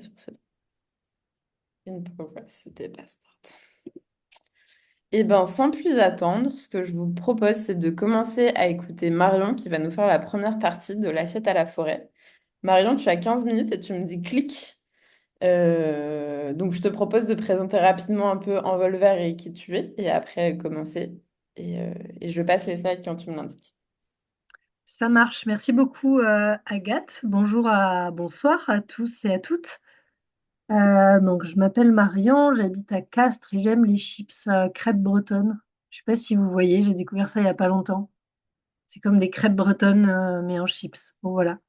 sur cette in progress, c'était pas start. Et ben, sans plus attendre, ce que je vous propose, c'est de commencer à écouter Marion qui va nous faire la première partie de l'assiette à la forêt. Marion, tu as 15 minutes et tu me dis clic. Donc, je te propose de présenter rapidement un peu Envolver et qui tu es, et après commencer. Et je passe les slides quand tu me l'indiques. Ça marche. Merci beaucoup, Agathe. Bonsoir à tous et à toutes. Donc, je m'appelle Marion, j'habite à Castres et j'aime les chips crêpes bretonnes. Je ne sais pas si vous voyez, j'ai découvert ça il n'y a pas longtemps. C'est comme des crêpes bretonnes, mais en chips. Bon, voilà.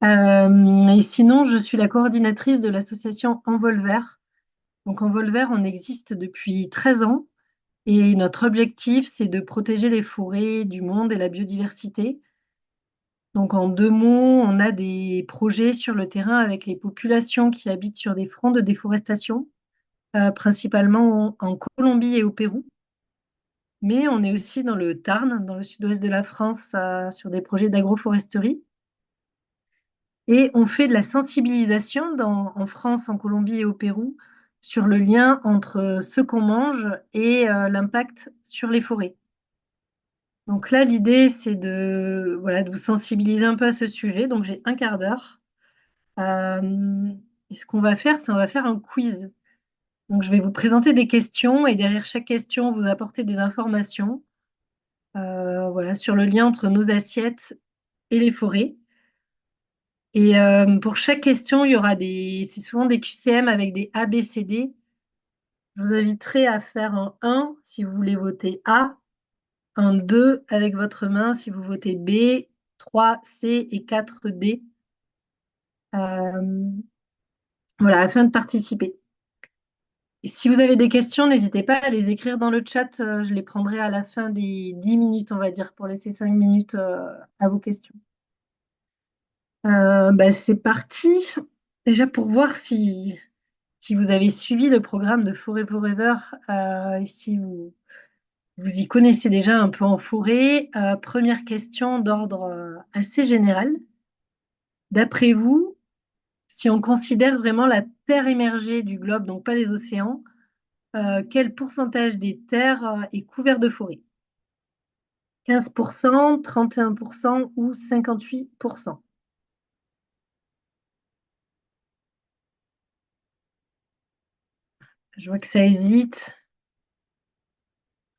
Et sinon, je suis la coordinatrice de l'association Envolver. Donc, Envolver, on existe depuis 13 ans et notre objectif, c'est de protéger les forêts du monde et la biodiversité. Donc, en deux mots, on a des projets sur le terrain avec les populations qui habitent sur des fronts de déforestation, principalement en Colombie et au Pérou. Mais on est aussi dans le Tarn, dans le sud-ouest de la France, sur des projets d'agroforesterie. Et on fait de la sensibilisation en France, en Colombie et au Pérou sur le lien entre ce qu'on mange et l'impact sur les forêts. Donc là, l'idée, c'est voilà, de vous sensibiliser un peu à ce sujet. Donc j'ai un quart d'heure. Et ce qu'on va faire, c'est on va faire un quiz. Donc, je vais vous présenter des questions et derrière chaque question, vous apporter des informations voilà, sur le lien entre nos assiettes et les forêts. Et pour chaque question, il y aura c'est souvent des QCM avec des A, B, C, D. Je vous inviterai à faire un 1 si vous voulez voter A, un 2 avec votre main si vous votez B, 3 C et 4 D. Euh, voilà, afin de participer. Et si vous avez des questions, n'hésitez pas à les écrire dans le chat. Je les prendrai à la fin des 10 minutes, on va dire, pour laisser 5 minutes à vos questions. C'est parti. Déjà pour voir si vous avez suivi le programme de Forêt Forever et si vous y connaissez déjà un peu en forêt. Première question d'ordre assez général. D'après vous, si on considère vraiment la terre émergée du globe, donc pas les océans, quel pourcentage des terres est couvert de forêt? 15%, 31% ou 58%? Je vois que ça hésite.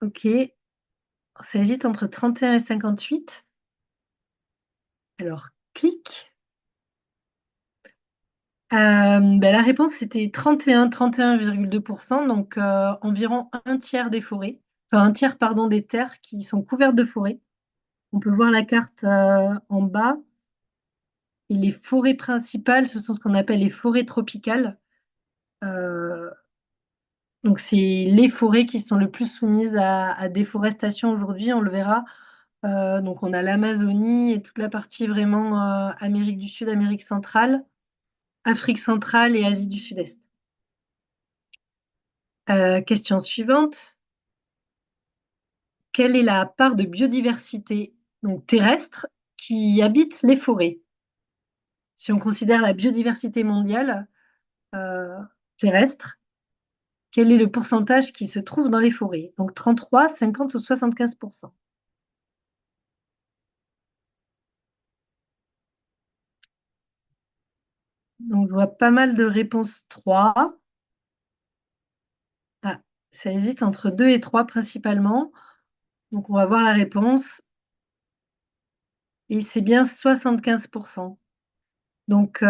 Ok, ça hésite entre 31 et 58. Alors, clic. La réponse c'était 31,2%, donc environ un tiers des forêts, enfin un tiers, pardon, des terres qui sont couvertes de forêts. On peut voir la carte en bas. Et les forêts principales, ce sont ce qu'on appelle les forêts tropicales. Euh, Donc, c'est les forêts qui sont le plus soumises à déforestation aujourd'hui, on le verra. Donc, on a l'Amazonie et toute la partie vraiment Amérique du Sud, Amérique centrale, Afrique centrale et Asie du Sud-Est. Question suivante. Quelle est la part de biodiversité donc, terrestre qui habite les forêts? Si on considère la biodiversité mondiale euh, terrestre, quel est le pourcentage qui se trouve dans les forêts? Donc 33, 50 ou 75%. Donc, je vois pas mal de réponses 3. Ah, ça hésite entre 2 et 3 principalement. Donc, on va voir la réponse. Et c'est bien 75%. Donc,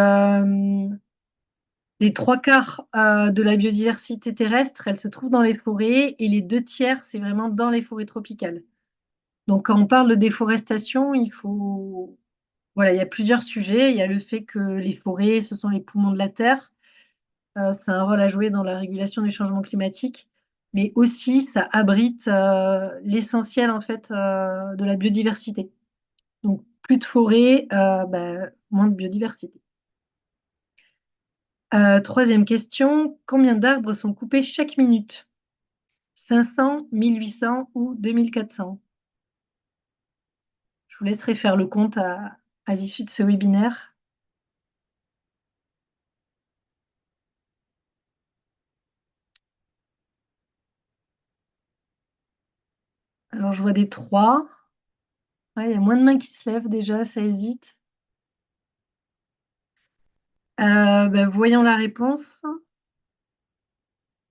les trois quarts de la biodiversité terrestre, elle se trouve dans les forêts et les deux tiers, c'est vraiment dans les forêts tropicales. Donc, quand on parle de déforestation, voilà, il y a plusieurs sujets. Il y a le fait que les forêts, ce sont les poumons de la Terre. Ça a un rôle à jouer dans la régulation du changement climatique, mais aussi ça abrite l'essentiel en fait de la biodiversité. Donc plus de forêt, moins de biodiversité. Troisième question, combien d'arbres sont coupés chaque minute? 500, 1800 ou 2400? Je vous laisserai faire le compte à l'issue de ce webinaire. Alors, je vois des 3. Ouais, il y a moins de mains qui se lèvent déjà, ça hésite. Voyons la réponse.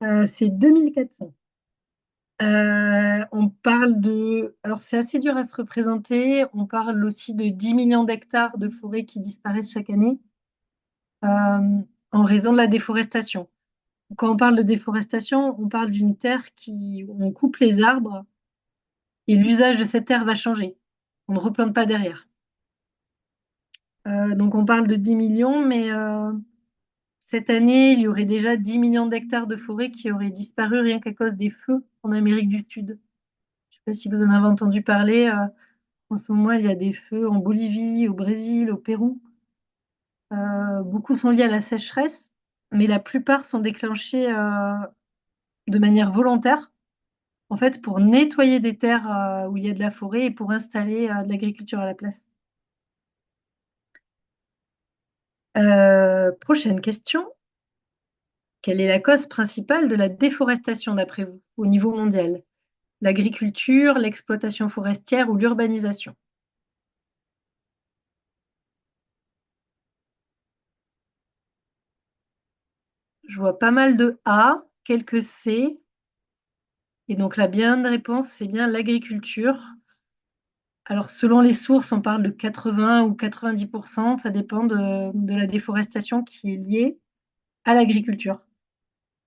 C'est 2400. On parle de... Alors, c'est assez dur à se représenter. On parle aussi de 10 millions d'hectares de forêts qui disparaissent chaque année en raison de la déforestation. Quand on parle de déforestation, on parle d'une terre où on coupe les arbres et l'usage de cette terre va changer. On ne replante pas derrière. Donc, on parle de 10 millions, mais cette année, il y aurait déjà 10 millions d'hectares de forêt qui auraient disparu rien qu'à cause des feux en Amérique du Sud. Je ne sais pas si vous en avez entendu parler. En ce moment, il y a des feux en Bolivie, au Brésil, au Pérou. Beaucoup sont liés à la sécheresse, mais la plupart sont déclenchés de manière volontaire, en fait, pour nettoyer des terres où il y a de la forêt et pour installer de l'agriculture à la place. Prochaine question. Quelle est la cause principale de la déforestation d'après vous au niveau mondial? L'agriculture, l'exploitation forestière ou l'urbanisation? Je vois pas mal de A, quelques C. Et donc la bonne réponse, c'est bien l'agriculture. Alors selon les sources, on parle de 80 ou 90%, ça dépend de la déforestation qui est liée à l'agriculture.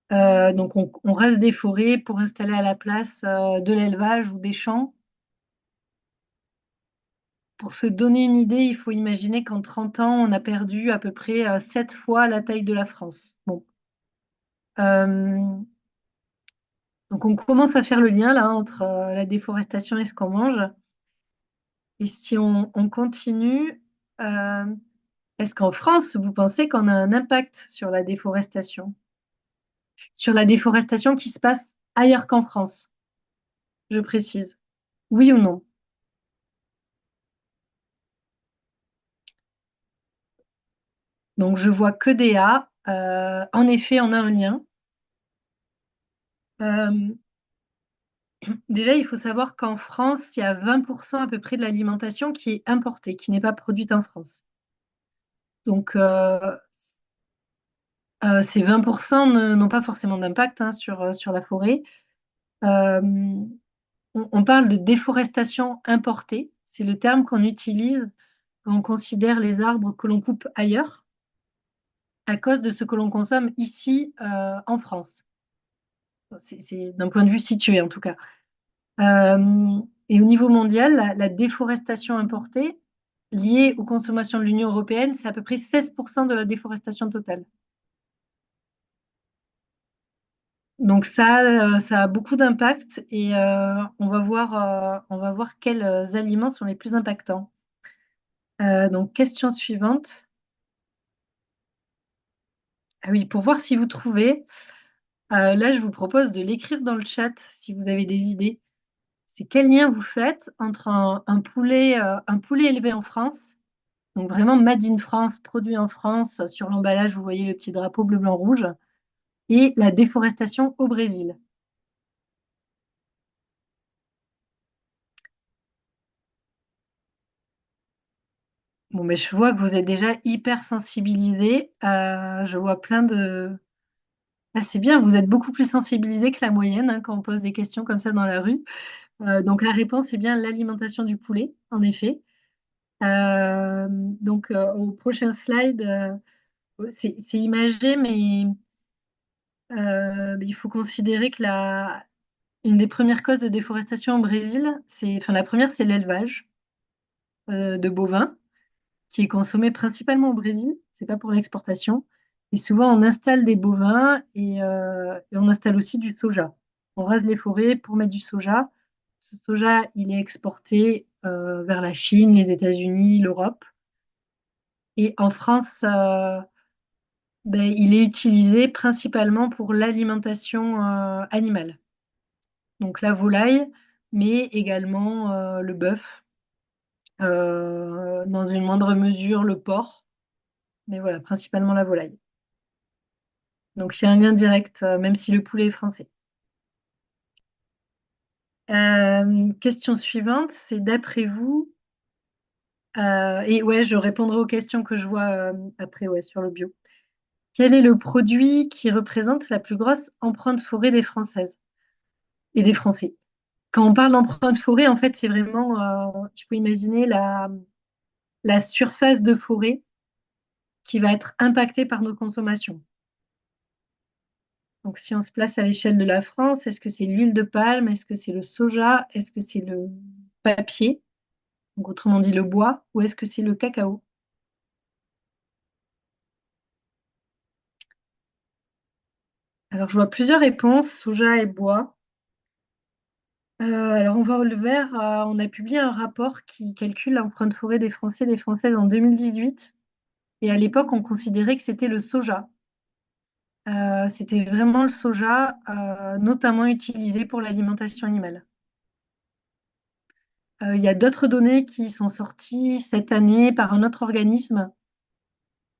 Donc on rase des forêts pour installer à la place de l'élevage ou des champs. Pour se donner une idée, il faut imaginer qu'en 30 ans, on a perdu à peu près 7 fois la taille de la France. Bon. Euh, donc on commence à faire le lien là entre la déforestation et ce qu'on mange. Et si on continue, euh, est-ce qu'en France, vous pensez qu'on a un impact sur la déforestation? Sur la déforestation qui se passe ailleurs qu'en France, je précise. Oui ou non? Donc je vois que des A. En effet, on a un lien. Euh, Déjà, il faut savoir qu'en France, il y a 20% à peu près de l'alimentation qui est importée, qui n'est pas produite en France. Donc, ces 20% n'ont pas forcément d'impact hein, sur la forêt. Euh, on parle de déforestation importée. C'est le terme qu'on utilise quand on considère les arbres que l'on coupe ailleurs à cause de ce que l'on consomme ici en France. C'est d'un point de vue situé en tout cas. Et au niveau mondial, la déforestation importée liée aux consommations de l'Union européenne, c'est à peu près 16% de la déforestation totale. Donc ça a beaucoup d'impact et on va voir quels aliments sont les plus impactants. Donc question suivante. Ah oui, pour voir si vous trouvez, là je vous propose de l'écrire dans le chat si vous avez des idées. C'est quel lien vous faites entre un poulet élevé en France. Donc vraiment Made in France, produit en France. Sur l'emballage, vous voyez le petit drapeau bleu, blanc, rouge. Et la déforestation au Brésil. Bon, mais je vois que vous êtes déjà hyper sensibilisé. Je vois plein de... Ah, c'est bien, vous êtes beaucoup plus sensibilisé que la moyenne hein, quand on pose des questions comme ça dans la rue. Donc la réponse est bien l'alimentation du poulet, en effet. Au prochain slide, c'est imagé, mais il faut considérer que une des premières causes de déforestation au Brésil, enfin, la première, c'est l'élevage de bovins, qui est consommé principalement au Brésil. C'est pas pour l'exportation. Et souvent, on installe des bovins et on installe aussi du soja. On rase les forêts pour mettre du soja. Ce soja, il est exporté vers la Chine, les États-Unis, l'Europe. Et en France, il est utilisé principalement pour l'alimentation animale. Donc la volaille, mais également le bœuf, dans une moindre mesure le porc, mais voilà, principalement la volaille. Donc il y a un lien direct, même si le poulet est français. Question suivante, c'est d'après vous, et ouais, je répondrai aux questions que je vois après, ouais, sur le bio. Quel est le produit qui représente la plus grosse empreinte forêt des Françaises et des Français? Quand on parle d'empreinte forêt, en fait, c'est vraiment, il faut imaginer la surface de forêt qui va être impactée par nos consommations. Donc, si on se place à l'échelle de la France, est-ce que c'est l'huile de palme? Est-ce que c'est le soja? Est-ce que c'est le papier? Donc, autrement dit, le bois? Ou est-ce que c'est le cacao? Alors, je vois plusieurs réponses, soja et bois. Alors, on va le vers, on a publié un rapport qui calcule l'empreinte forêt des Français et des Françaises en 2018. Et à l'époque, on considérait que c'était le soja. C'était vraiment le soja, notamment utilisé pour l'alimentation animale. Il y a d'autres données qui sont sorties cette année par un autre organisme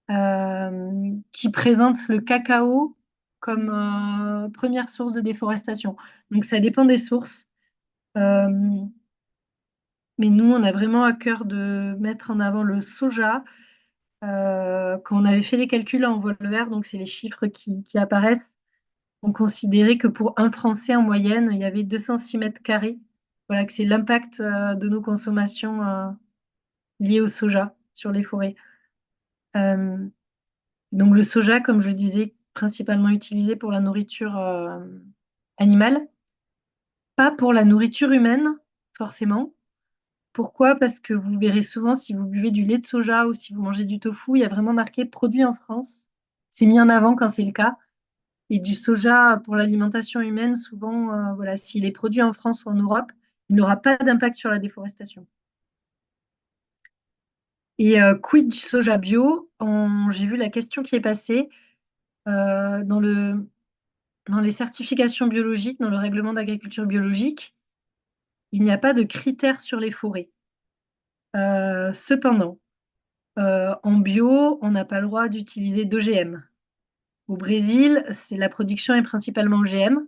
qui présente le cacao comme première source de déforestation. Donc ça dépend des sources. Euh, mais nous, on a vraiment à cœur de mettre en avant le soja. Quand on avait fait les calculs en vol vert, donc c'est les chiffres qui apparaissent, on considérait que pour un Français en moyenne, il y avait 206 mètres carrés. Voilà, que c'est l'impact de nos consommations liées au soja sur les forêts. Euh, donc le soja, comme je disais, principalement utilisé pour la nourriture animale, pas pour la nourriture humaine, forcément. Pourquoi? Parce que vous verrez souvent, si vous buvez du lait de soja ou si vous mangez du tofu, il y a vraiment marqué produit en France. C'est mis en avant quand c'est le cas. Et du soja pour l'alimentation humaine, souvent, voilà, s'il est produit en France ou en Europe, il n'aura pas d'impact sur la déforestation. Et quid du soja bio? J'ai vu la question qui est passée dans dans les certifications biologiques, dans le règlement d'agriculture biologique, il n'y a pas de critères sur les forêts. Cependant, en bio, on n'a pas le droit d'utiliser d'OGM. Au Brésil, la production est principalement OGM,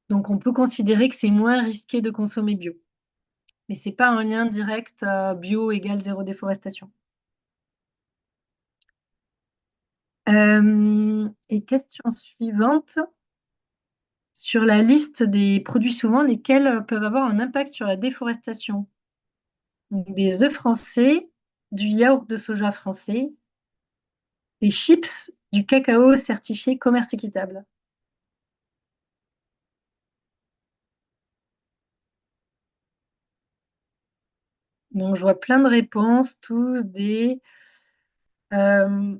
donc on peut considérer que c'est moins risqué de consommer bio. Mais ce n'est pas un lien direct bio égale zéro déforestation. Et question suivante. Sur la liste des produits suivants, lesquels peuvent avoir un impact sur la déforestation? Donc, des œufs français, du yaourt de soja français, des chips, du cacao certifié commerce équitable. Donc, je vois plein de réponses, tous des... euh,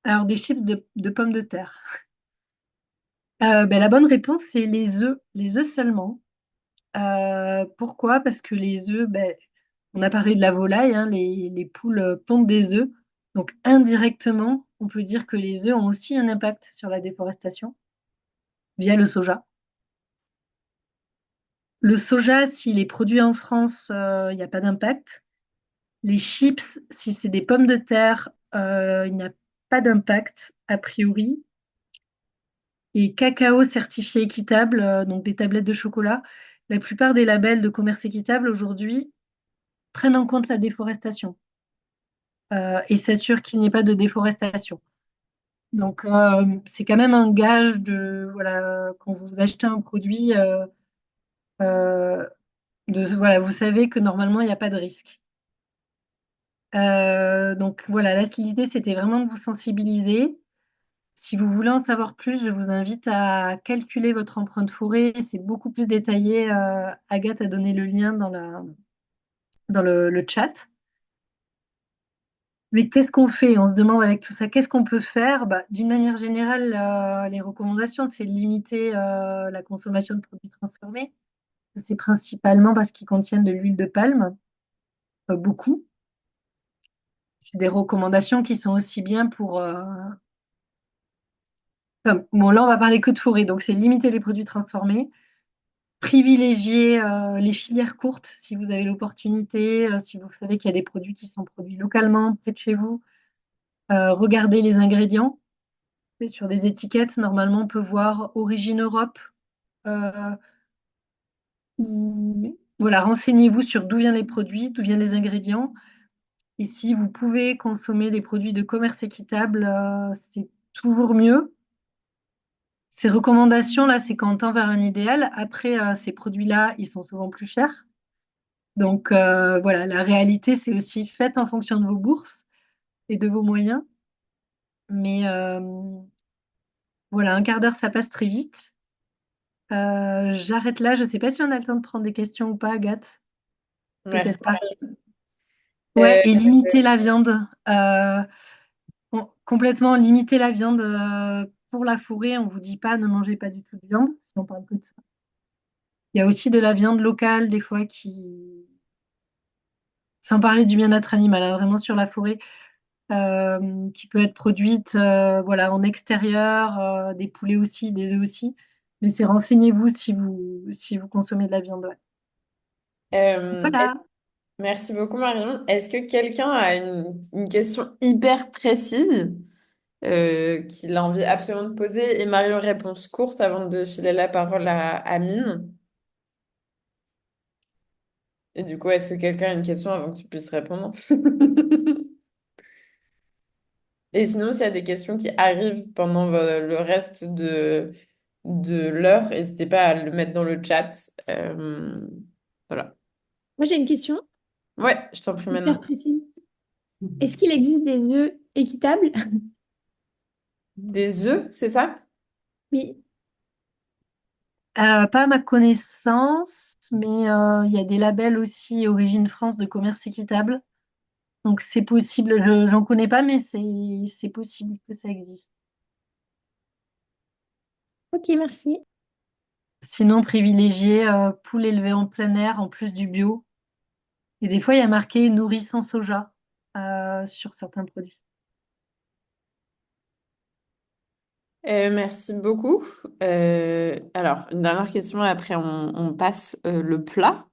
alors, des chips de pommes de terre. La bonne réponse, c'est les œufs seulement. Pourquoi? Parce que les œufs, on a parlé de la volaille, hein, les poules pondent des œufs. Donc, indirectement, on peut dire que les œufs ont aussi un impact sur la déforestation via le soja. Le soja, s'il est produit en France, il n'y a pas d'impact. Les chips, si c'est des pommes de terre, il n'y a pas d'impact a priori. Et cacao certifié équitable, donc des tablettes de chocolat, la plupart des labels de commerce équitable aujourd'hui prennent en compte la déforestation et s'assurent qu'il n'y ait pas de déforestation. Donc, c'est quand même un gage de, voilà, quand vous achetez un produit, euh, voilà, vous savez que normalement, il n'y a pas de risque. Donc, voilà, là, l'idée, c'était vraiment de vous sensibiliser. Si vous voulez en savoir plus, je vous invite à calculer votre empreinte forêt. C'est beaucoup plus détaillé. Agathe a donné le lien dans le chat. Mais qu'est-ce qu'on fait? On se demande avec tout ça, qu'est-ce qu'on peut faire? D'une manière générale, les recommandations, c'est de limiter la consommation de produits transformés. C'est principalement parce qu'ils contiennent de l'huile de palme, beaucoup. C'est des recommandations qui sont aussi bien pour... bon, là, on va parler que de forêt, donc c'est limiter les produits transformés, privilégier les filières courtes si vous avez l'opportunité, si vous savez qu'il y a des produits qui sont produits localement près de chez vous. Regardez les ingrédients. Sur des étiquettes, normalement, on peut voir origine Europe. Euh, Voilà, renseignez-vous sur d'où viennent les produits, d'où viennent les ingrédients. Et si vous pouvez consommer des produits de commerce équitable, c'est toujours mieux. Ces recommandations, là, c'est quand on tend vers un idéal. Après, ces produits-là, ils sont souvent plus chers. Donc, voilà, la réalité, c'est aussi faites en fonction de vos bourses et de vos moyens. Mais voilà, un quart d'heure, ça passe très vite. J'arrête là. Je ne sais pas si on a le temps de prendre des questions ou pas, Agathe. Merci. Peut-être pas. Ouais, Euh, et limiter la viande. Euh, Complètement limiter la viande pour la forêt. On ne vous dit pas ne mangez pas du tout de viande, si on parle que de ça. Il y a aussi de la viande locale, des fois, sans parler du bien-être animal, hein, vraiment sur la forêt, qui peut être produite voilà, en extérieur, des poulets aussi, des œufs aussi. Mais c'est renseignez-vous si vous consommez de la viande. Ouais. euh, Voilà. Merci beaucoup, Marion. Est-ce que quelqu'un a une question hyper précise qu'il a envie absolument de poser? Et Marion, réponse courte avant de filer la parole à Mine. Et du coup, est-ce que quelqu'un a une question avant que tu puisses répondre? Et sinon, s'il y a des questions qui arrivent pendant le reste de l'heure, n'hésitez pas à le mettre dans le chat. Voilà. Moi, j'ai une question Ouais, je t'en prie hyper maintenant. précise. Est-ce qu'il existe des œufs équitables? Des œufs, c'est ça? Oui. Pas à ma connaissance, mais il y a des labels aussi Origine France de commerce équitable. Donc c'est possible, j'en connais pas, mais c'est possible que ça existe. Ok, merci. Sinon, privilégier poules élevées en plein air en plus du bio. Et des fois, il y a marqué nourri sans soja sur certains produits. Merci beaucoup. Alors, une dernière question, et après on passe le plat.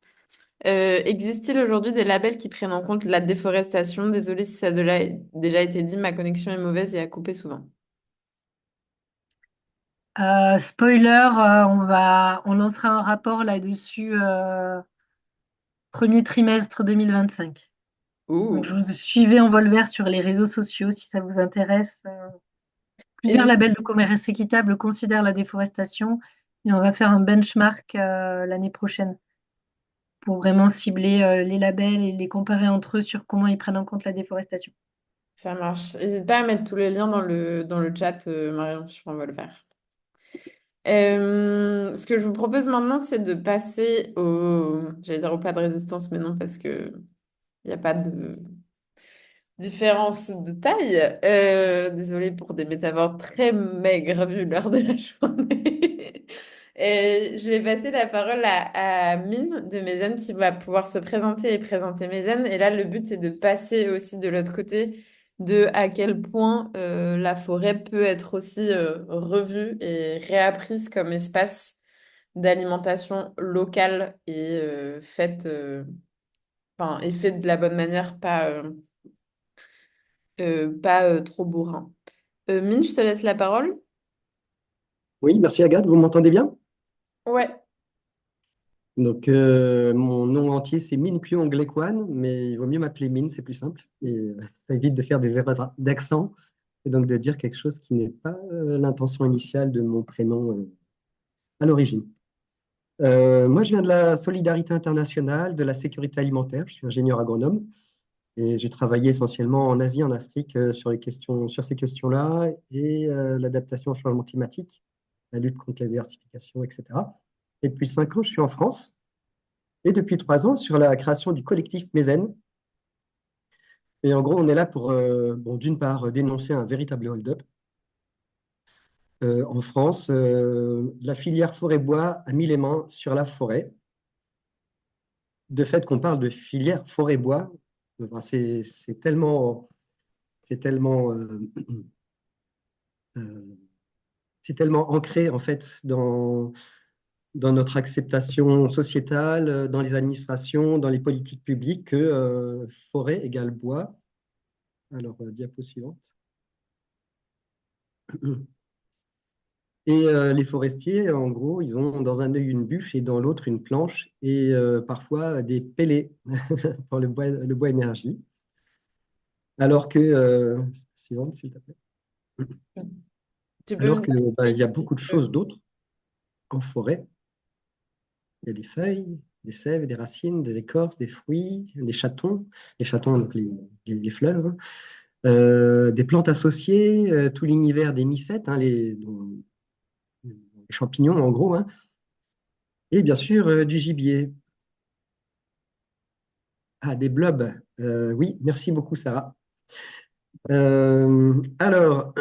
Existe-t-il aujourd'hui des labels qui prennent en compte la déforestation? Désolée si ça a déjà été dit, ma connexion est mauvaise et a coupé souvent. Spoiler, on lancera un rapport là-dessus premier trimestre 2025. Donc, je Ouh. vous suivez en vol vert sur les réseaux sociaux si ça vous intéresse. Plusieurs Hésite- labels de commerce équitable considèrent la déforestation et on va faire un benchmark l'année prochaine pour vraiment cibler les labels et les comparer entre eux sur comment ils prennent en compte la déforestation. Ça marche. N'hésite pas à mettre tous les liens dans le chat, Marion, sur un vol vert. Ce que je vous propose maintenant, c'est de passer j'allais dire au plat de résistance, mais non, parce que il n'y a pas de différence de taille. Désolée pour des métaphores très maigres vu l'heure de la journée. Je vais passer la parole à Mine de Mézen qui va pouvoir se présenter et présenter Mézen. Et là, le but, c'est de passer aussi de l'autre côté de à quel point la forêt peut être aussi revue et réapprise comme espace d'alimentation locale et enfin, et faite de la bonne manière, pas trop bourrin. Mine, je te laisse la parole. Oui, merci Agathe, vous m'entendez bien? Ouais, Donc, mon nom entier, c'est Min Kyung Lekwan, mais il vaut mieux m'appeler Min, c'est plus simple. Et ça évite de faire des erreurs d'accent et donc de dire quelque chose qui n'est pas l'intention initiale de mon prénom à l'origine. Moi, je viens de la solidarité internationale, de la sécurité alimentaire. Je suis ingénieur agronome et j'ai travaillé essentiellement en Asie, en Afrique, sur ces questions-là et l'adaptation au changement climatique, la lutte contre la désertification, etc. Et depuis 5 ans, je suis en France. Et depuis 3 ans, sur la création du collectif Mézen. Et en gros, on est là pour, bon, d'une part, dénoncer un véritable hold-up. En France, la filière forêt-bois a mis les mains sur la forêt. De fait qu'on parle de filière forêt-bois, enfin, c'est tellement, euh, c'est tellement ancré en fait dans notre acceptation sociétale, dans les administrations, dans les politiques publiques que forêt égale bois. Alors, diapo suivante. Et les forestiers, en gros, ils ont dans un œil une bûche et dans l'autre une planche et parfois des pellets pour le bois énergie. Alors que, suivante, s'il te plaît. Tu peux me Alors que, dire il y a qu'est-ce qui beaucoup de peut- choses d'autres en forêt. Il y a des feuilles, des sèves, des racines, des écorces, des fruits, des chatons. Les chatons, donc les fleuves, hein. Des plantes associées, tout l'univers des mycètes, hein, les champignons en gros, hein. Et bien sûr du gibier. Ah, des blobs. Oui, merci beaucoup, Sarah. Alors,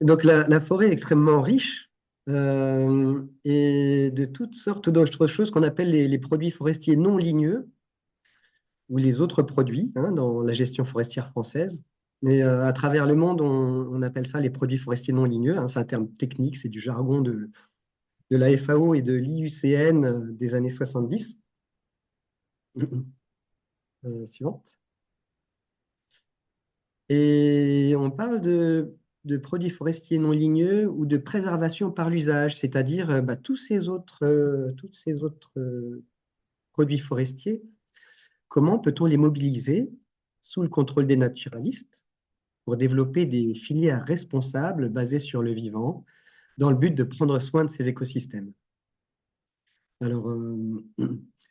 donc la forêt est extrêmement riche et de toutes sortes d'autres choses qu'on appelle les produits forestiers non ligneux ou les autres produits hein, dans la gestion forestière française. Mais à travers le monde, on appelle ça les produits forestiers non ligneux, hein. C'est un terme technique, c'est du jargon de la FAO et de l'IUCN des années 70. Suivante. Et on parle de produits forestiers non ligneux ou de préservation par l'usage, c'est-à-dire tous ces autres produits forestiers, comment peut-on les mobiliser sous le contrôle des naturalistes pour développer des filières responsables basées sur le vivant dans le but de prendre soin de ces écosystèmes. Alors,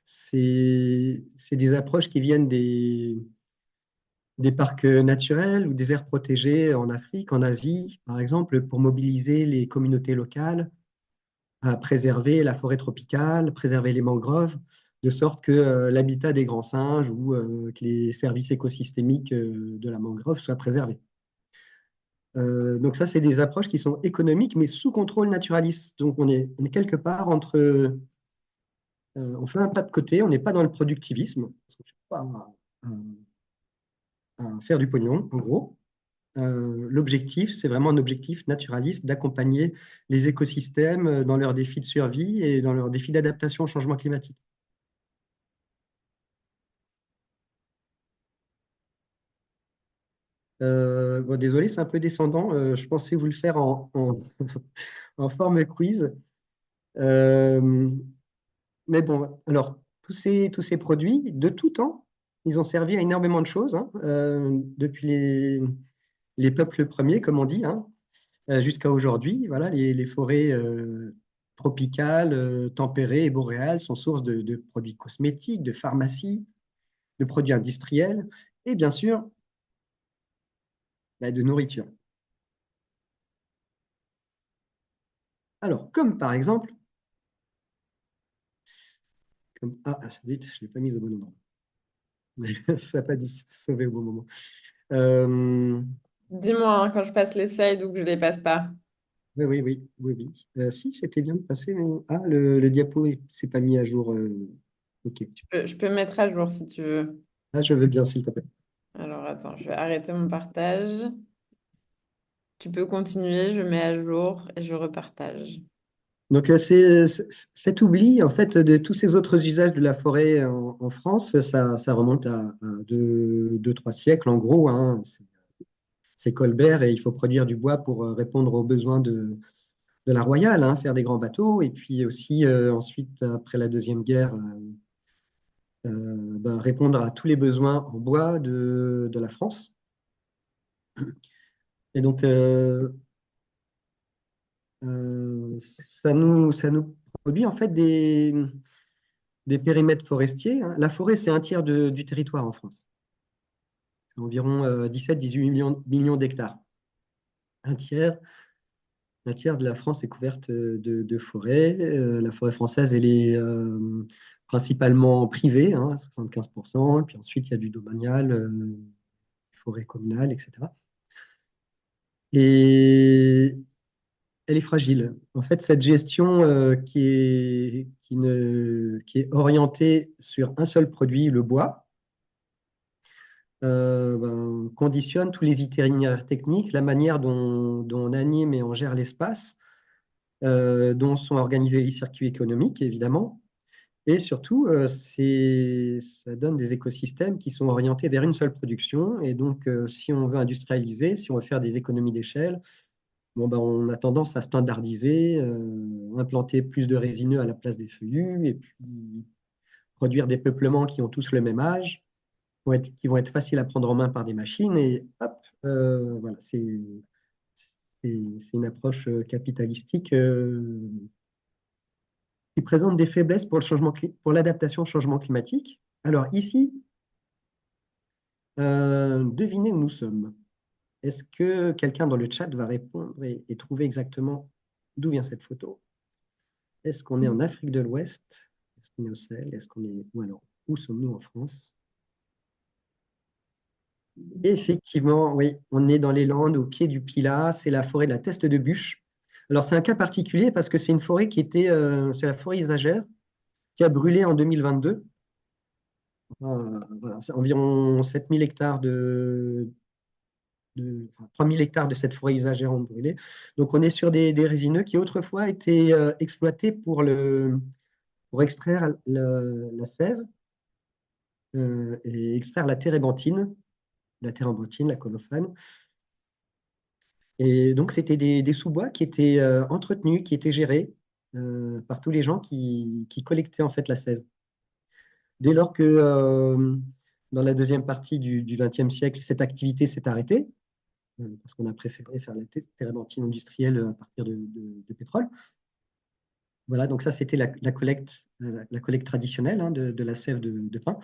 c'est des approches qui viennent des parcs naturels ou des aires protégées en Afrique, en Asie, par exemple, pour mobiliser les communautés locales à préserver la forêt tropicale, préserver les mangroves, de sorte que l'habitat des grands singes ou que les services écosystémiques de la mangrove soient préservés. Donc ça, c'est des approches qui sont économiques, mais sous contrôle naturaliste. Donc on est quelque part entre... on fait un pas de côté, on n'est pas dans le productivisme, parce qu'on ne cherche pas à faire du pognon, en gros. L'objectif, c'est vraiment un objectif naturaliste d'accompagner les écosystèmes dans leurs défis de survie et dans leurs défis d'adaptation au changement climatique. Bon, désolé, c'est un peu descendant. Je pensais vous le faire en forme quiz. Euh, mais bon, alors, tous ces produits, de tout temps, ils ont servi à énormément de choses, hein, depuis les peuples premiers, comme on dit, hein, jusqu'à aujourd'hui. Voilà, les forêts tropicales, tempérées et boréales sont source de produits cosmétiques, de pharmacie, de produits industriels et bien sûr de nourriture. Alors, comme par exemple, ah, zut, je ne l'ai pas mise au bon endroit. Ça n'a pas dû se sauver au bon moment. Euh, Dis-moi hein, quand je passe les slides ou que je les passe pas. oui, oui, oui, oui, oui. Si, c'était bien de passer, mais ah, le diapo ne s'est pas mis à jour. Ok. Je peux mettre à jour si tu veux. Ah, je veux bien, s'il te plaît. Alors attends, je vais arrêter mon partage. Tu peux continuer, je mets à jour et je repartage. Donc, cet oubli, en fait, de tous ces autres usages de la forêt en France, ça remonte à deux, trois siècles, en gros, hein. C'est Colbert et il faut produire du bois pour répondre aux besoins de la Royale, hein, faire des grands bateaux. Et puis aussi, ensuite, après la Deuxième Guerre, répondre à tous les besoins en bois de la France. Et donc, ça nous produit en fait des périmètres forestiers, hein. La forêt, c'est un tiers du territoire en France. C'est environ 17-18 millions d'hectares. Un tiers, un tiers de la France est couverte de forêts. La forêt française, elle est principalement privée, hein, 75%. Et puis ensuite, il y a du domanial, forêt communale, etc. Et elle est fragile. En fait, cette gestion qui est orientée sur un seul produit, le bois, conditionne tous les itinéraires techniques, la manière dont on anime et on gère l'espace, dont sont organisés les circuits économiques, évidemment. Et surtout, ça donne des écosystèmes qui sont orientés vers une seule production. Et donc, si on veut industrialiser, si on veut faire des économies d'échelle, bon, ben, on a tendance à standardiser, implanter plus de résineux à la place des feuillus, et puis produire des peuplements qui ont tous le même âge, qui vont être faciles à prendre en main par des machines, et hop, voilà, c'est une approche capitalistique qui présente des faiblesses pour pour l'adaptation au changement climatique. Alors ici, devinez où nous sommes. Est-ce que quelqu'un dans le chat va répondre et trouver exactement d'où vient cette photo? Est-ce qu'on est en Afrique de l'Ouest? Est-ce qu'on est au Sahel? Est-ce qu'on est... Ou alors, où sommes-nous en France? Effectivement, oui, on est dans les Landes, au pied du Pilat. C'est la forêt de la Teste de Buch. Alors, c'est un cas particulier parce que c'est une forêt qui était... c'est la forêt Isagère qui a brûlé en 2022. Voilà, c'est environ 7000 hectares enfin, 3000 hectares de cette forêt usagère ont brûlé. Donc, on est sur des résineux qui autrefois étaient exploités pour extraire la sève et extraire la térébenthine, la colophane. Et donc, c'était des sous-bois qui étaient entretenus, qui étaient gérés par tous les gens qui collectaient en fait la sève. Dès lors que dans la deuxième partie du XXe siècle, cette activité s'est arrêtée, parce qu'on a préféré faire la térébenthine industrielle à partir de pétrole. Voilà, donc ça, c'était la collecte traditionnelle hein, de la sève de pin.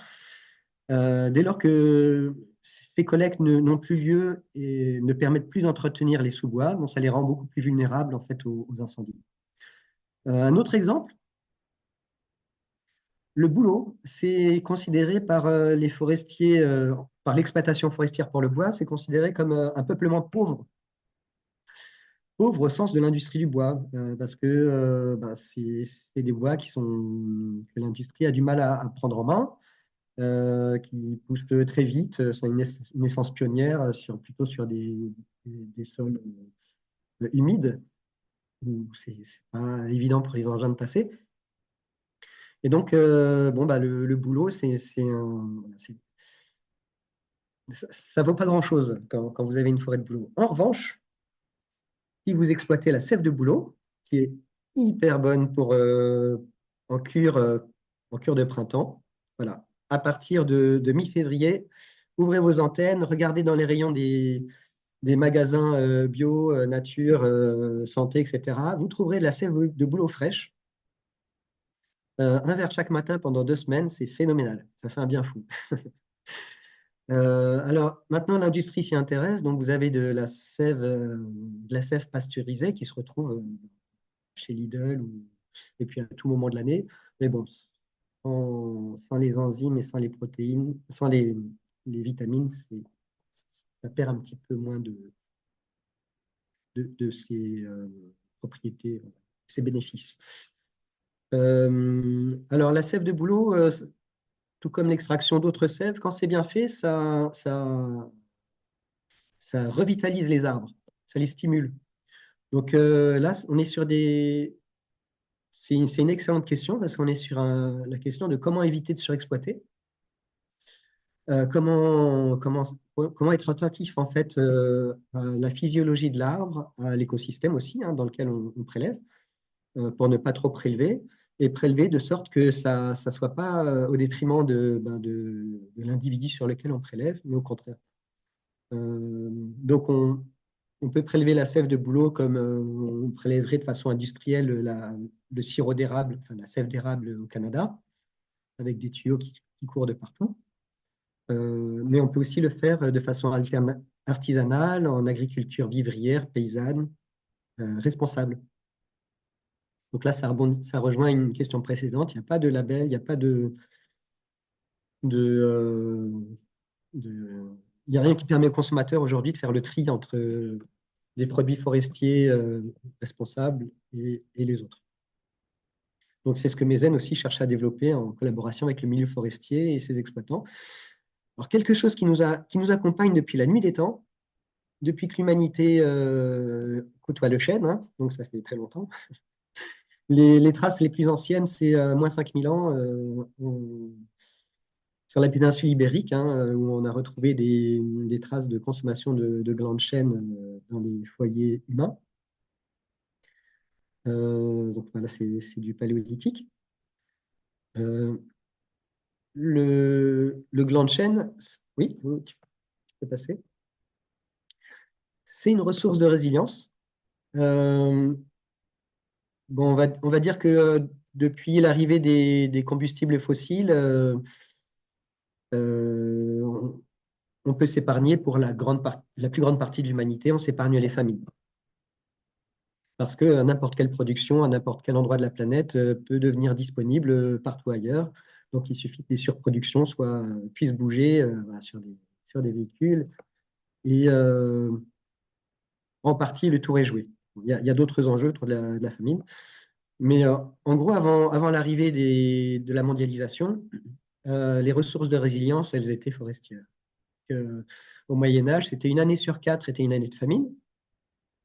Dès lors que ces collectes n'ont plus lieu et ne permettent plus d'entretenir les sous-bois, bon, ça les rend beaucoup plus vulnérables en fait, aux incendies. Un autre exemple, le bouleau, c'est considéré par les forestiers, par l'exploitation forestière pour le bois, c'est considéré comme un peuplement pauvre. Pauvre au sens de l'industrie du bois, parce que ben, c'est des bois que l'industrie a du mal à prendre en main, qui poussent très vite. C'est une essence pionnière plutôt sur des sols humides, où c'est pas évident pour les engins de passer. Et donc, bon, bah, le boulot, ça vaut pas grand-chose quand vous avez une forêt de bouleau. En revanche, si vous exploitez la sève de bouleau, qui est hyper bonne en cure, euh, en cure de printemps, voilà. À partir de mi-février, ouvrez vos antennes, regardez dans les rayons des magasins bio, nature, santé, etc. Vous trouverez de la sève de bouleau fraîche. Un verre chaque matin pendant 2 semaines, c'est phénoménal. Ça fait un bien fou. Alors maintenant, l'industrie s'y intéresse. Donc, vous avez de la sève pasteurisée qui se retrouve chez Lidl et puis à tout moment de l'année. Mais bon, sans les enzymes et sans les protéines, sans les vitamines, ça perd un petit peu moins de ses propriétés, ses bénéfices. Alors, la sève de bouleau, tout comme l'extraction d'autres sèves, quand c'est bien fait, ça revitalise les arbres, ça les stimule. Donc là, on est sur c'est une excellente question parce qu'on est sur la question de comment éviter de surexploiter, comment être attentif en fait à la physiologie de l'arbre, à l'écosystème aussi hein, dans lequel on prélève, pour ne pas trop prélever et prélever de sorte que ça ne soit pas au détriment de l'individu sur lequel on prélève, mais au contraire. Donc, on peut prélever la sève de bouleau comme on prélèverait de façon industrielle le sirop d'érable, enfin la sève d'érable au Canada, avec des tuyaux qui courent de partout. Mais on peut aussi le faire de façon artisanale, en agriculture vivrière, paysanne, responsable. Donc là, ça rejoint une question précédente. Il n'y a pas de label, il n'y a pas de, il n'y a rien qui permet aux consommateurs aujourd'hui de faire le tri entre des produits forestiers responsables et les autres. Donc, c'est ce que Mézen aussi cherche à développer en collaboration avec le milieu forestier et ses exploitants. Alors, quelque chose qui nous accompagne depuis la nuit des temps, depuis que l'humanité côtoie le chêne, hein, donc ça fait très longtemps. Les traces les plus anciennes, c'est moins 5000 ans sur la péninsule ibérique, hein, où on a retrouvé des traces de consommation de glands de chêne dans les foyers humains. Donc voilà, c'est du paléolithique. Euh, le gland de chêne, oui, oui, tu peux passer. C'est une ressource de résilience. Euh, bon, on va dire que depuis l'arrivée des combustibles fossiles, on, on peut s'épargner pour la plus grande partie de l'humanité, on s'épargne les famines. Parce que n'importe quelle production, à n'importe quel endroit de la planète, peut devenir disponible partout ailleurs. Donc, il suffit que les surproductions puissent bouger voilà, sur des véhicules. Et en partie, le tour est joué. Il y a d'autres enjeux autour de la famine. Mais en gros, avant l'arrivée de la mondialisation, les ressources de résilience, elles étaient forestières. Au Moyen Âge, c'était une année sur quatre était une année de famine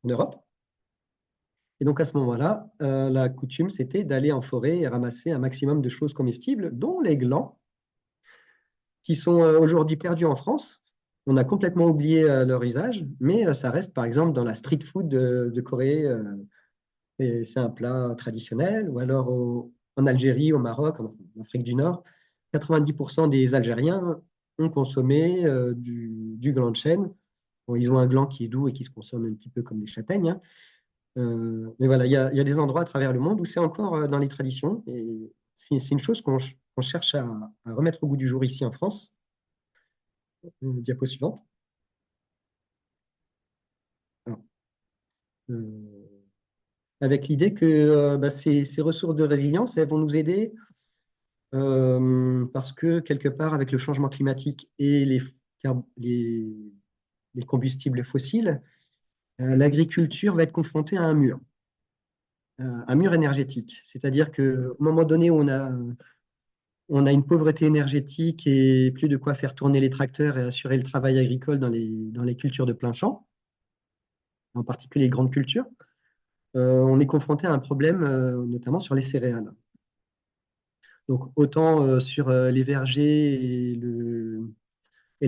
en Europe. Et donc à ce moment-là, la coutume, c'était d'aller en forêt et ramasser un maximum de choses comestibles, dont les glands, qui sont aujourd'hui perdus en France. On a complètement oublié leur usage, mais ça reste par exemple dans la street food de Corée, et c'est un plat traditionnel, ou alors en Algérie, au Maroc, en Afrique du Nord, 90% des Algériens ont consommé du gland de chêne. Bon, ils ont un gland qui est doux et qui se consomme un petit peu comme des châtaignes, hein. Mais voilà, il y a des endroits à travers le monde où c'est encore dans les traditions. Et c'est une chose qu'on cherche à remettre au goût du jour ici en France. Diapo suivante. Alors, euh, avec l'idée que bah, ces ressources de résilience, elles vont nous aider parce que quelque part, avec le changement climatique et les, les combustibles fossiles, l'agriculture va être confrontée à un mur énergétique. C'est-à-dire qu'au moment donné où on a une pauvreté énergétique et plus de quoi faire tourner les tracteurs et assurer le travail agricole dans les cultures de plein champ, en particulier les grandes cultures, on est confronté à un problème, notamment sur les céréales. Donc, autant sur les vergers et le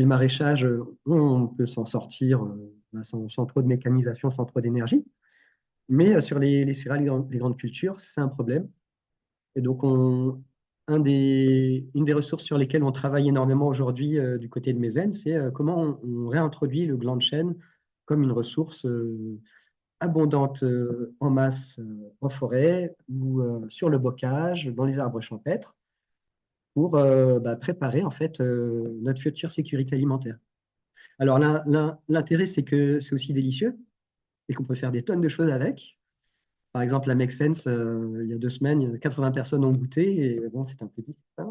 maraîchage, on peut s'en sortir sans trop de mécanisation, sans trop d'énergie. Mais sur les céréales, les grandes cultures, c'est un problème. Et donc, une des ressources sur lesquelles on travaille énormément aujourd'hui du côté de Mézen, c'est comment on réintroduit le gland de chêne comme une ressource abondante en masse en forêt ou sur le bocage, dans les arbres champêtres, pour bah, préparer en fait notre future sécurité alimentaire. Alors l'intérêt, c'est que c'est aussi délicieux et qu'on peut faire des tonnes de choses avec. Par exemple, la Make Sense, il y a 2 semaines, 80 personnes ont goûté et bon, c'est un peu difficile, hein.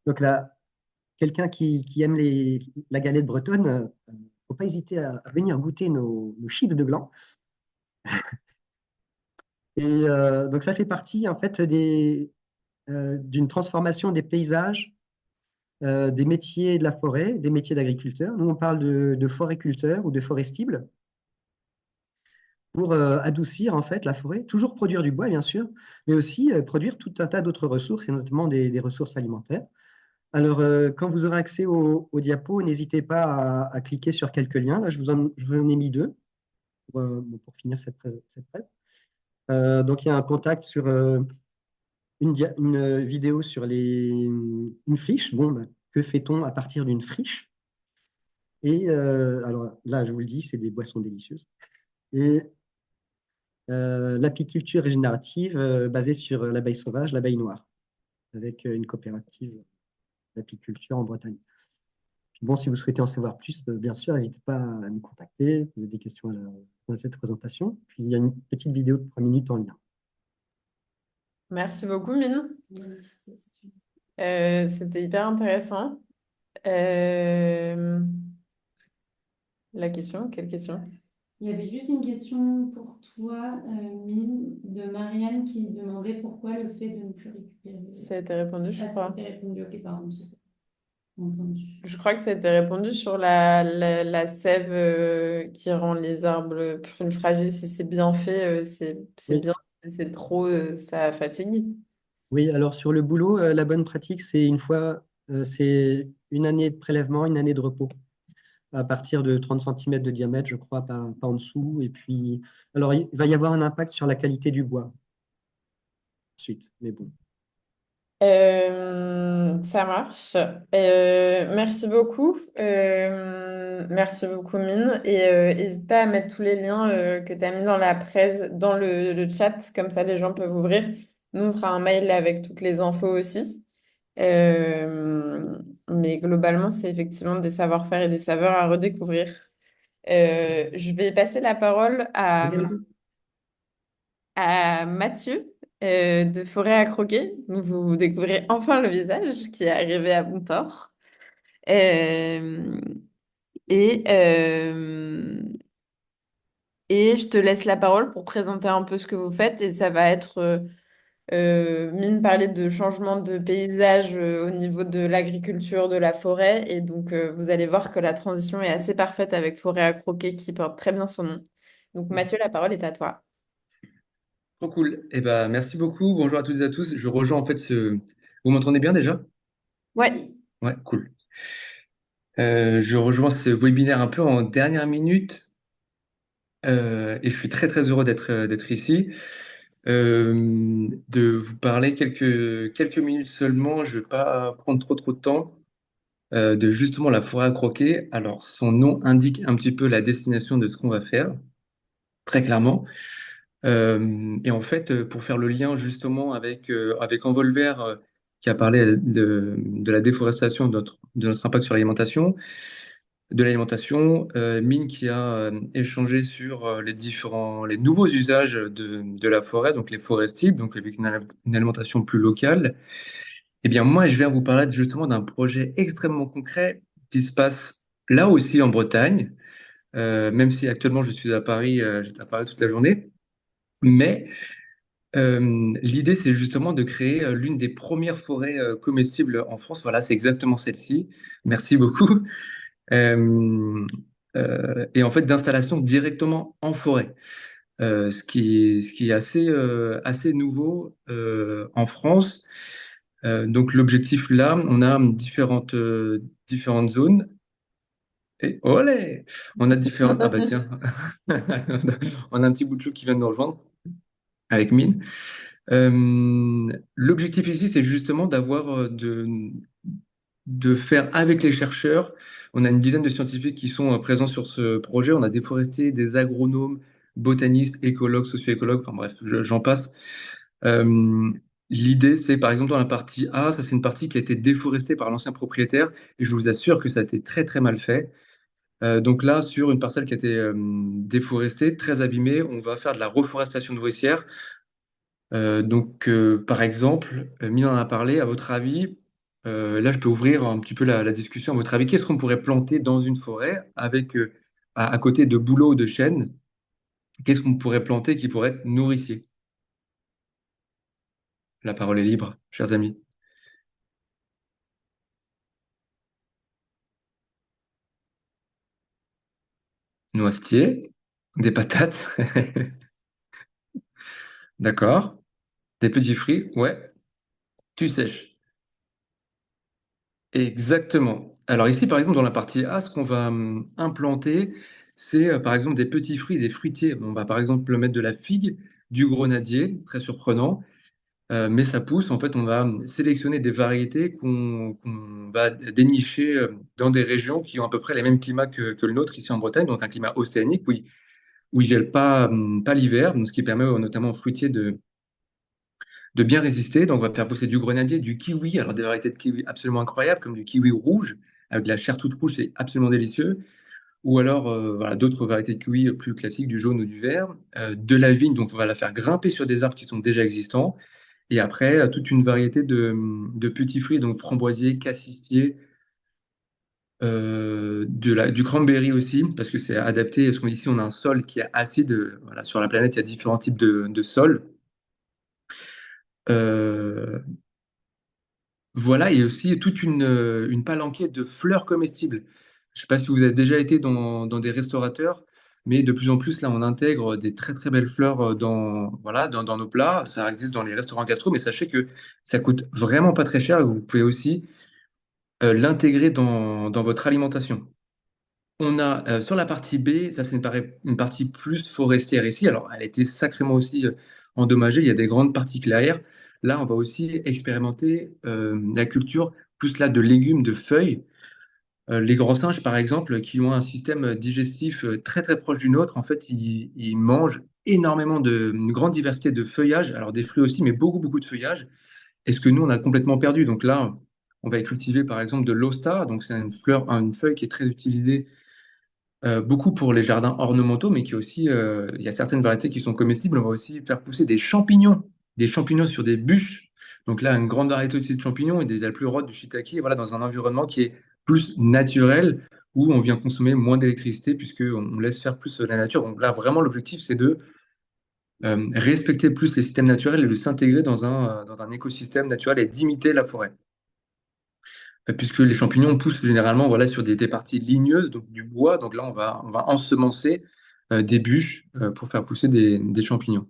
Donc là, quelqu'un qui aime la galette bretonne, il ne faut pas hésiter à venir goûter nos chips de gland. Et donc ça fait partie en fait d'une transformation des paysages, des métiers de la forêt, des métiers d'agriculteur. Nous, on parle de forêt-culteur ou de forestible pour adoucir en fait la forêt, toujours produire du bois bien sûr, mais aussi produire tout un tas d'autres ressources et notamment des ressources alimentaires. Alors, quand vous aurez accès aux diapos, n'hésitez pas à cliquer sur quelques liens. Là, je vous en ai mis deux pour finir cette presse. Donc, il y a un contact sur une vidéo sur une friche. Bon, bah, que fait-on à partir d'une friche? Et alors là, je vous le dis, c'est des boissons délicieuses. Et l'apiculture régénérative basée sur l'abeille sauvage, l'abeille noire, avec une coopérative d'apiculture en Bretagne. Puis bon, si vous souhaitez en savoir plus, bien sûr, n'hésitez pas à nous contacter, poser des questions à cette présentation. Puis il y a une petite vidéo de 3 minutes en lien. Merci beaucoup, Mine. C'était hyper intéressant. Euh, La question, quelle question? Il y avait juste une question pour toi, Mine, de Marianne qui demandait pourquoi le fait de ne plus récupérer. Ça a été répondu, je Ah, ça crois. a été répondu, ok, pardon. Entendu. Je crois que ça a été répondu sur la sève qui rend les arbres plus fragiles. Si c'est bien fait, c'est Oui, bien. Si c'est trop, ça fatigue. oui, alors sur le boulot, la bonne pratique, c'est une année de prélèvement, une année de repos, à partir de 30 cm de diamètre, je crois, pas en dessous. Et puis, alors, il va y avoir un impact sur la qualité du bois. ensuite. Mais bon. Ça marche. Merci beaucoup. Merci beaucoup, Mine. Et n'hésite pas à mettre tous les liens que tu as mis dans la presse, dans le chat, comme ça les gens peuvent ouvrir. Nous, on fera un mail avec toutes les infos aussi. Mais globalement, c'est effectivement des savoir-faire et des saveurs à redécouvrir. Je vais passer la parole à Mathieu de Forêt à Croquer. Donc, vous découvrez enfin le visage qui est arrivé à bon port. Euh, et, euh, et je te laisse la parole pour présenter un peu ce que vous faites. Et ça va être, Mine parlait de changement de paysage au niveau de l'agriculture, de la forêt. Et donc, vous allez voir que la transition est assez parfaite avec Forêt à Croquer qui porte très bien son nom. Donc, Mathieu, la parole est à toi. Trop cool. Eh ben, merci beaucoup. Bonjour à toutes et à tous. Je rejoins en fait ce. Vous m'entendez bien déjà? Ouais. Ouais, cool. Je rejoins ce webinaire un peu en dernière minute et je suis très très heureux d'être ici, de vous parler quelques minutes seulement. Je vais pas prendre trop de temps de justement la forêt à croquer. Alors, son nom indique un petit peu la destination de ce qu'on va faire, très clairement. Et en fait, pour faire le lien justement avec Envolver, qui a parlé de la déforestation, de notre impact sur l'alimentation, Mine qui a échangé sur les nouveaux usages de la forêt, donc les forestiers, donc avec une alimentation plus locale. Eh bien, moi, je viens vous parler justement d'un projet extrêmement concret qui se passe là aussi en Bretagne, même si actuellement je suis à Paris, j'étais à Paris toute la journée. Mais l'idée, c'est justement de créer l'une des premières forêts comestibles en France. Voilà, c'est exactement celle-ci. Merci beaucoup. Euh, et en fait, d'installation directement en forêt. Ce qui est assez nouveau en France. Donc, l'objectif là, on a différentes zones. Et olé! On a différentes. Ah bah tiens, on a un petit bout de chou qui vient de nous rejoindre avec Mine. L'objectif ici, c'est justement de faire avec les chercheurs. On a une dizaine de scientifiques qui sont présents sur ce projet. On a des forestiers, des agronomes, botanistes, écologues, socio-écologues, enfin bref, j'en passe. Euh, L'idée, c'est par exemple dans la partie A, ça c'est une partie qui a été déforestée par l'ancien propriétaire, et je vous assure que ça a été très très mal fait. Donc là, sur une parcelle qui a été déforestée, très abîmée, on va faire de la reforestation nourricière. Par exemple, Mine en a parlé, à votre avis, là, je peux ouvrir un petit peu la discussion. À votre avis, qu'est-ce qu'on pourrait planter dans une forêt à côté de bouleaux ou de chênes? Qu'est-ce qu'on pourrait planter qui pourrait être nourricier? La parole est libre, chers amis. Noisetier, des patates, d'accord. Des petits fruits, ouais. Tu sèches. Exactement. Alors ici, par exemple, dans la partie A, ce qu'on va implanter, c'est par exemple des petits fruits, des fruitiers. On va par exemple mettre de la figue, du grenadier, très surprenant, mais ça pousse. En fait, on va sélectionner des variétés qu'on va dénicher dans des régions qui ont à peu près les mêmes climats que le nôtre ici en Bretagne, donc un climat océanique où il gèle pas l'hiver, donc ce qui permet notamment aux fruitiers de bien résister. Donc, on va faire pousser du grenadier, du kiwi, alors des variétés de kiwi absolument incroyables, comme du kiwi rouge, avec de la chair toute rouge, c'est absolument délicieux. Ou alors, voilà, d'autres variétés de kiwi plus classiques, du jaune ou du vert. De la vigne, donc on va la faire grimper sur des arbres qui sont déjà existants. Et après, toute une variété de petits fruits, donc framboisiers, cassissiers, du cranberry aussi, parce que c'est adapté, parce qu'ici on a un sol qui est acide. Voilà, sur la planète, il y a différents types de sols. Euh, Voilà, et aussi toute une palanquée de fleurs comestibles. Je ne sais pas si vous avez déjà été dans des restaurateurs, mais de plus en plus, là, on intègre des très très belles fleurs voilà, dans nos plats. Ça existe dans les restaurants gastro, mais sachez que ça coûte vraiment pas très cher et vous pouvez aussi l'intégrer dans votre alimentation. On a sur la partie B, ça c'est une partie plus forestière ici. Alors, elle a été sacrément aussi endommagée. Il y a des grandes parties clairières. Là, on va aussi expérimenter la culture plus là de légumes, de feuilles. Les grands singes, par exemple, qui ont un système digestif très très proche du nôtre, en fait, ils mangent énormément une grande diversité de feuillages, alors des fruits aussi, mais beaucoup beaucoup de feuillages. Et ce que nous, on a complètement perdu. Donc là, on va y cultiver par exemple de l'hosta, donc c'est une fleur, une feuille qui est très utilisée beaucoup pour les jardins ornementaux, mais qui aussi, il y a certaines variétés qui sont comestibles. On va aussi faire pousser des champignons sur des bûches. Donc là, une grande variété aussi de champignons et des alplurotes, du shiitake, voilà, dans un environnement qui est plus naturel, où on vient consommer moins d'électricité, puisqu'on laisse faire plus la nature. Donc là, vraiment, l'objectif, c'est de respecter plus les systèmes naturels et de s'intégrer dans un écosystème naturel et d'imiter la forêt. Puisque les champignons poussent généralement voilà, sur des parties ligneuses, donc du bois. Donc là, on va ensemencer des bûches pour faire pousser des champignons.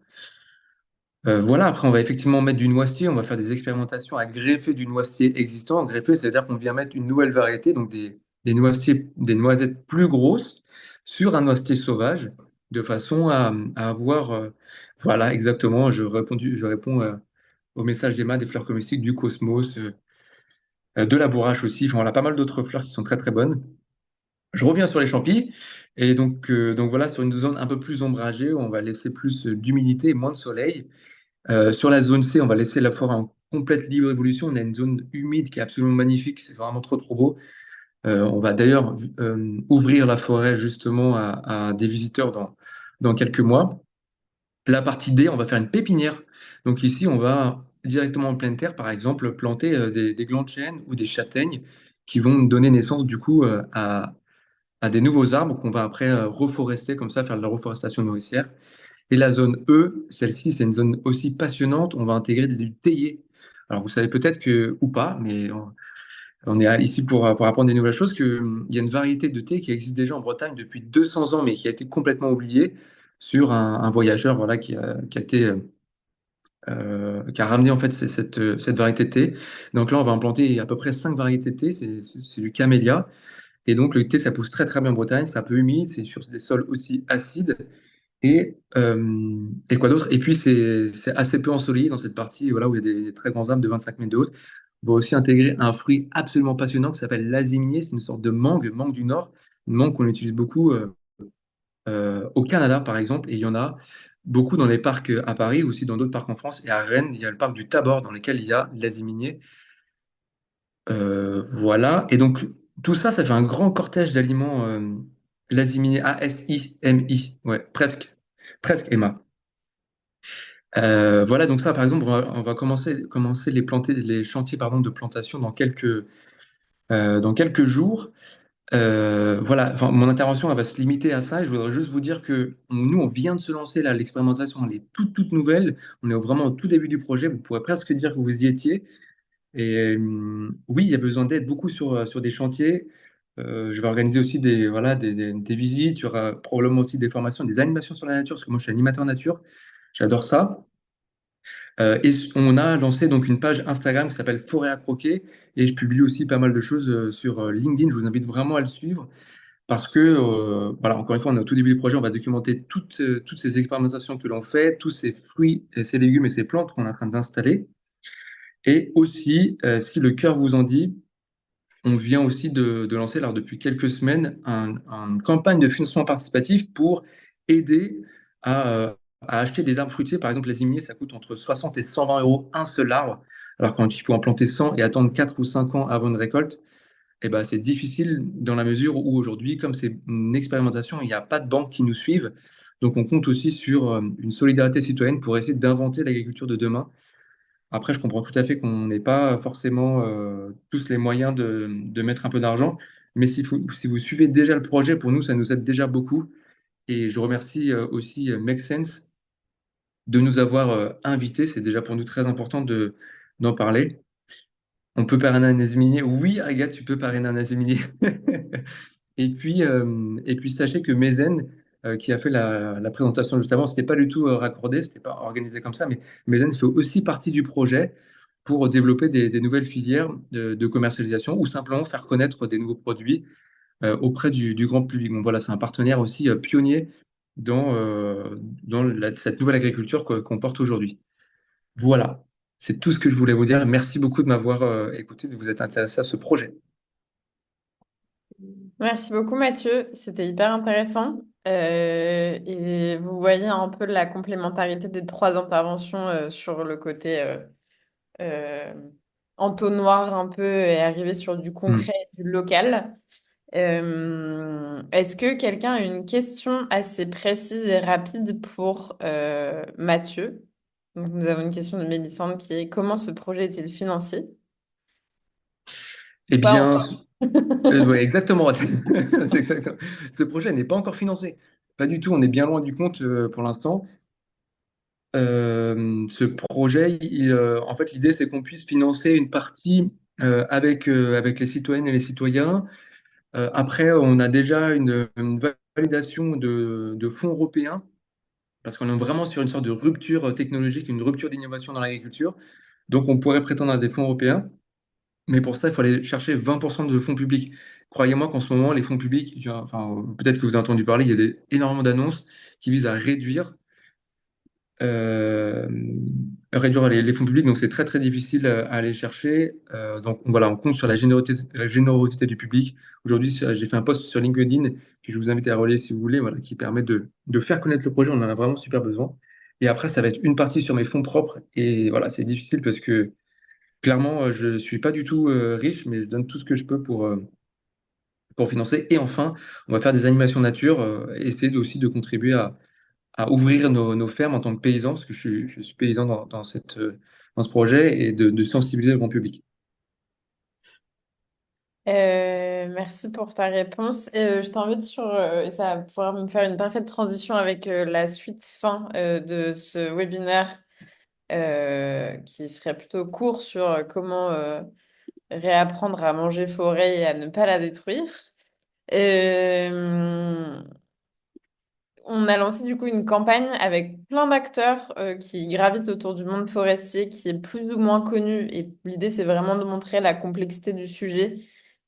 Voilà, après, on va effectivement mettre du noisetier. On va faire des expérimentations à greffer du noisetier existant. Greffer, c'est-à-dire qu'on vient mettre une nouvelle variété, donc des noisetiers, des noisettes plus grosses sur un noisetier sauvage, de façon à avoir, voilà, exactement, je réponds au message d'Emma des fleurs comestibles, du cosmos, de la bourrache aussi. Enfin, on a pas mal d'autres fleurs qui sont très très bonnes. Je reviens sur les champis. Et donc voilà, sur une zone un peu plus ombragée, on va laisser plus d'humidité et moins de soleil. Sur la zone C, on va laisser la forêt en complète libre évolution. On a une zone humide qui est absolument magnifique. C'est vraiment trop trop beau. On va d'ailleurs ouvrir la forêt justement à des visiteurs dans quelques mois. La partie D, on va faire une pépinière. Donc ici, on va directement en pleine terre, par exemple, planter des glands de chêne ou des châtaignes qui vont donner naissance du coup à des nouveaux arbres qu'on va après reforester, comme ça, faire de la reforestation nourricière. Et la zone E, celle-ci, c'est une zone aussi passionnante. On va intégrer du théier. Alors vous savez peut-être que, ou pas, mais on est ici pour apprendre des nouvelles choses, qu'il y a une variété de thé qui existe déjà en Bretagne depuis 200 ans, mais qui a été complètement oubliée sur un voyageur voilà, qui a été qui a ramené en fait cette variété de thé. Donc là, on va implanter à peu près 5 variétés de thé, c'est du camélia. Et donc le thé, ça pousse très très bien en Bretagne, c'est un peu humide, c'est sur des sols aussi acides. Et quoi d'autre? Et puis c'est assez peu ensoleillé dans cette partie voilà, où il y a des très grands arbres de 25 mètres de haut. On va aussi intégrer un fruit absolument passionnant qui s'appelle l'azimier, c'est une sorte de mangue du Nord, une mangue qu'on utilise beaucoup au Canada, par exemple, et il y en a beaucoup dans les parcs à Paris, aussi dans d'autres parcs en France. Et à Rennes, il y a le parc du Tabor, dans lequel il y a l'aziminier. Voilà. Et donc, tout ça, ça fait un grand cortège d'aliments. L'aziminier, A-S-I-M-I. Ouais, presque. Presque, Emma. Voilà, donc ça, par exemple, on va commencer les chantiers pardon, de plantation dans quelques jours. Voilà, enfin, mon intervention elle va se limiter à ça. Je voudrais juste vous dire que nous, on vient de se lancer là, l'expérimentation, elle est toute nouvelle. On est vraiment au tout début du projet. Vous pourrez presque dire que vous y étiez. Et oui, il y a besoin d'aide beaucoup sur des chantiers. Je vais organiser aussi voilà, des visites. Il y aura probablement aussi des formations, des animations sur la nature, parce que moi, je suis animateur nature. J'adore ça. Et on a lancé donc une page Instagram qui s'appelle Forêt à croquer. Et je publie aussi pas mal de choses sur LinkedIn. Je vous invite vraiment à le suivre. Parce que, voilà, encore une fois, on est au tout début du projet, on va documenter toutes ces expérimentations que l'on fait, tous ces fruits, et ces légumes et ces plantes qu'on est en train d'installer. Et aussi, si le cœur vous en dit, on vient aussi de lancer, alors depuis quelques semaines, une campagne de financement participatif pour aider à acheter des arbres fruitiers. Par exemple, les imiers, ça coûte entre 60 et 120 euros un seul arbre, alors quand il faut en planter 100 et attendre 4 ou 5 ans avant une récolte, eh ben, c'est difficile dans la mesure où aujourd'hui, comme c'est une expérimentation, il n'y a pas de banques qui nous suivent. Donc on compte aussi sur une solidarité citoyenne pour essayer d'inventer l'agriculture de demain. Après, je comprends tout à fait qu'on n'ait pas forcément tous les moyens de mettre un peu d'argent, mais si vous suivez déjà le projet, pour nous, ça nous aide déjà beaucoup. Et je remercie aussi Make Sense de nous avoir invités. C'est déjà pour nous très important d'en parler. On peut parrainer un Aziminier? Oui, Agathe, tu peux parrainer un Aziminier. Et puis sachez que Mézen, qui a fait la présentation juste avant, c'était pas du tout raccordé, c'était pas organisé comme ça, mais Mézen fait aussi partie du projet pour développer des nouvelles filières de commercialisation ou simplement faire connaître des nouveaux produits auprès du grand public. Donc voilà, c'est un partenaire aussi pionnier dans cette nouvelle agriculture qu'on porte aujourd'hui. Voilà. C'est tout ce que je voulais vous dire. Merci beaucoup de m'avoir écouté, de vous être intéressé à ce projet. Merci beaucoup, Mathieu. C'était hyper intéressant. Et vous voyez un peu la complémentarité des trois interventions sur le côté euh, entonnoir un peu et arriver sur du Hmm. concret, du local. Est-ce que quelqu'un a une question assez précise et rapide pour Mathieu? Donc, nous avons une question de Mélissande qui est comment ce projet est-il financé? Eh Pas bien, encore. ouais, exactement. C'est exactement. Ce projet n'est pas encore financé. Pas du tout. On est bien loin du compte pour l'instant. Ce projet, en fait, l'idée, c'est qu'on puisse financer une partie avec les citoyennes et les citoyens. Après, on a déjà une validation de fonds européens parce qu'on est vraiment sur une sorte de rupture technologique, une rupture d'innovation dans l'agriculture. Donc, on pourrait prétendre à des fonds européens, mais pour ça, il faut aller chercher 20% de fonds publics. Croyez-moi qu'en ce moment, les fonds publics, enfin, peut-être que vous avez entendu parler, il y a énormément d'annonces qui visent à euh, réduire les fonds publics, donc c'est très très difficile à aller chercher. Donc voilà, on compte sur la générosité du public. Aujourd'hui, j'ai fait un post sur LinkedIn que je vous invite à relayer si vous voulez, voilà, qui permet de faire connaître le projet. On en a vraiment super besoin. Et après, ça va être une partie sur mes fonds propres. Et voilà, c'est difficile parce que clairement, je suis pas du tout riche, mais je donne tout ce que je peux pour financer. Et enfin, on va faire des animations nature, essayer aussi de contribuer à ouvrir nos fermes en tant que paysan, parce que je suis paysan dans ce projet, et de sensibiliser le grand public. Merci pour ta réponse. Je t'invite sur, et ça va pouvoir me faire une parfaite transition avec la suite fin de ce webinaire qui serait plutôt court sur comment réapprendre à manger forêt et à ne pas la détruire. Euh, on a lancé du coup une campagne avec plein d'acteurs qui gravitent autour du monde forestier qui est plus ou moins connu. Et l'idée, c'est vraiment de montrer la complexité du sujet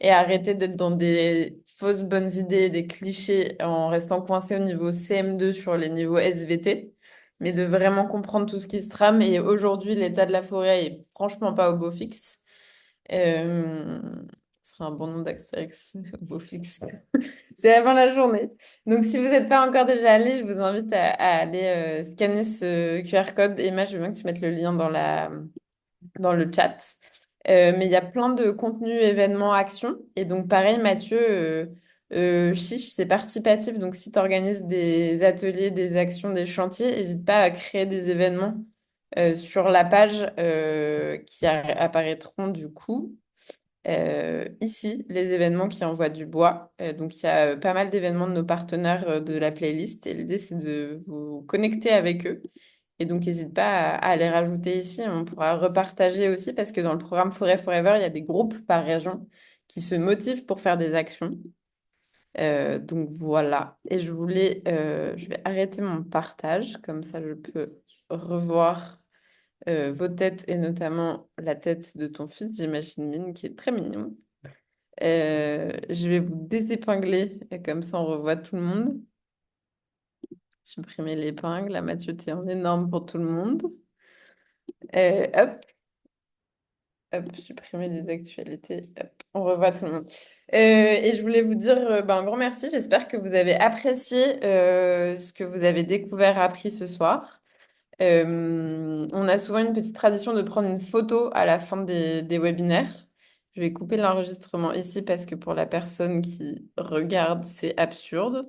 et arrêter d'être dans des fausses bonnes idées, des clichés en restant coincé au niveau CM2 sur les niveaux SVT, mais de vraiment comprendre tout ce qui se trame. Et aujourd'hui, l'état de la forêt est franchement pas au beau fixe. Euh, Ce serait un bon nom d'Astérix, au beau fixe. C'est avant la journée. Donc, si vous n'êtes pas encore déjà allé, je vous invite à aller scanner ce QR code. Emma, je veux bien que tu mettes le lien dans le chat. Mais il y a plein de contenus, événements, actions. Et donc, pareil, Mathieu, Chiche, c'est participatif. Donc, si tu organises des ateliers, des actions, des chantiers, n'hésite pas à créer des événements sur la page qui apparaîtront du coup. Ici, les événements qui envoient du bois. Donc, il y a pas mal d'événements de nos partenaires de la playlist. Et l'idée, c'est de vous connecter avec eux. Et donc, n'hésite pas à les rajouter ici. On pourra repartager aussi parce que dans le programme Forêt Forever, il y a des groupes par région qui se motivent pour faire des actions. Donc, voilà. Et je vais arrêter mon partage. Comme ça, je peux revoir vos têtes et notamment la tête de ton fils, j'imagine, Mine, qui est très mignon. Je vais vous désépingler, et comme ça on revoit tout le monde. Supprimer l'épingle. La Mathieu, t'es en énorme pour tout le monde. Hop, hop, supprimer les actualités. Hop, on revoit tout le monde. Et je voulais vous dire ben, un grand merci. J'espère que vous avez apprécié ce que vous avez découvert, appris ce soir. On a souvent une petite tradition de prendre une photo à la fin des webinaires. Je vais couper l'enregistrement ici parce que pour la personne qui regarde, c'est absurde.